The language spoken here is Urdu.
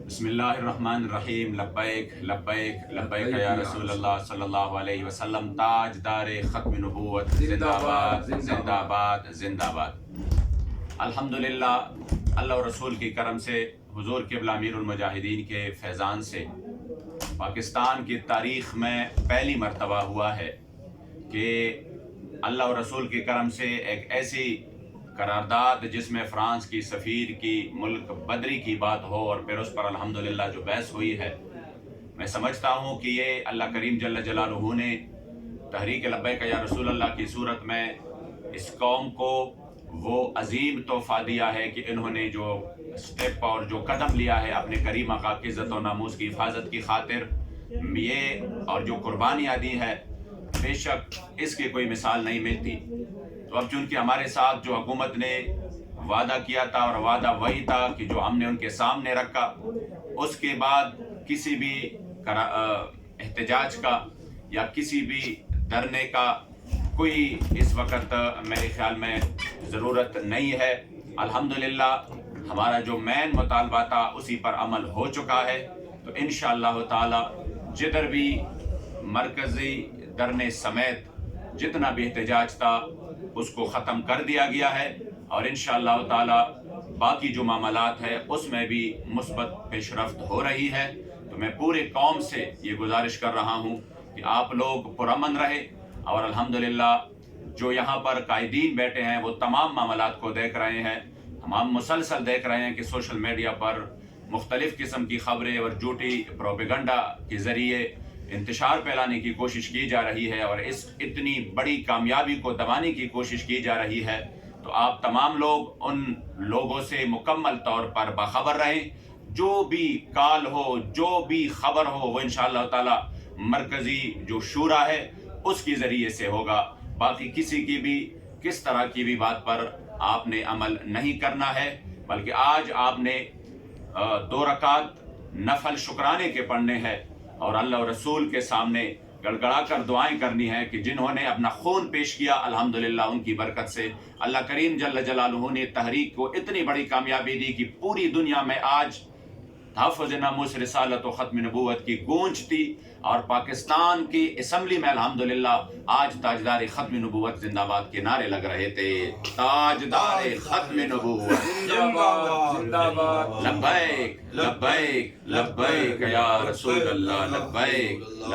بسم اللہ الرحمن الرحیم لبیک لبیک لبیک یا رسول اللہ صلی اللہ علیہ وسلم تاجدار ختم نبوت زندہ باد زندہ باد زندہ باد۔ الحمدللہ اللہ و رسول کی کرم سے، حضور قبلہ امیر المجاہدین کے فیضان سے پاکستان کی تاریخ میں پہلی مرتبہ ہوا ہے کہ اللہ و رسول کی کرم سے ایک ایسی قرارداد جس میں فرانس کی سفیر کی ملک بدری کی بات ہو اور پھر اس پر الحمدللہ جو بحث ہوئی ہے، میں سمجھتا ہوں کہ یہ اللہ کریم جل جلالہ نے تحریک لبیک یا رسول اللہ کی صورت میں اس قوم کو وہ عظیم تحفہ دیا ہے کہ انہوں نے جو سٹیپ اور جو قدم لیا ہے اپنے کریم آقا کی عزت و ناموس کی حفاظت کی خاطر، یہ اور جو قربانیاں دی ہے، بے شک اس کی کوئی مثال نہیں ملتی۔ تو اب چونکہ ہمارے ساتھ جو حکومت نے وعدہ کیا تھا اور وعدہ وہی تھا کہ جو ہم نے ان کے سامنے رکھا، اس کے بعد کسی بھی احتجاج کا یا کسی بھی دھرنے کا کوئی اس وقت میرے خیال میں ضرورت نہیں ہے۔ الحمدللہ ہمارا جو مین مطالبہ تھا اسی پر عمل ہو چکا ہے، تو انشاءاللہ تعالی جدھر بھی مرکزی دھرنے سمیت جتنا بھی احتجاج تھا اس کو ختم کر دیا گیا ہے، اور انشاءاللہ تعالی باقی جو معاملات ہے اس میں بھی مثبت پیش رفت ہو رہی ہے۔ تو میں پورے قوم سے یہ گزارش کر رہا ہوں کہ آپ لوگ پرامن رہے، اور الحمدللہ جو یہاں پر قائدین بیٹھے ہیں وہ تمام معاملات کو دیکھ رہے ہیں، ہم مسلسل دیکھ رہے ہیں کہ سوشل میڈیا پر مختلف قسم کی خبریں اور جھوٹی پروپیگنڈا کے ذریعے انتشار پھیلانے کی کوشش کی جا رہی ہے، اور اس اتنی بڑی کامیابی کو دبانے کی کوشش کی جا رہی ہے۔ تو آپ تمام لوگ ان لوگوں سے مکمل طور پر باخبر رہیں، جو بھی کال ہو، جو بھی خبر ہو، وہ انشاءاللہ تعالی مرکزی جو شورا ہے اس کے ذریعے سے ہوگا۔ باقی کسی کی بھی کس طرح کی بھی بات پر آپ نے عمل نہیں کرنا ہے، بلکہ آج آپ نے 2 رکعت نفل شکرانے کے پڑھنے ہیں، اور اللہ و رسول کے سامنے گڑ گڑا کر دعائیں کرنی ہے کہ جنہوں نے اپنا خون پیش کیا، الحمدللہ ان کی برکت سے اللہ کریم جل جلالہ نے تحریک کو اتنی بڑی کامیابی دی کہ پوری دنیا میں آج تحفظ ناموس رسالت و ختم نبوت کی گونج تھی، اور پاکستان کی اسمبلی میں الحمدللہ آج تاجدار ختم نبوت زندہ باد کے نعرے لگ رہے تھے۔ تاجدار ختم نبوت زندہ باد لبیک لبیک لبیک یا رسول اللہ لبیک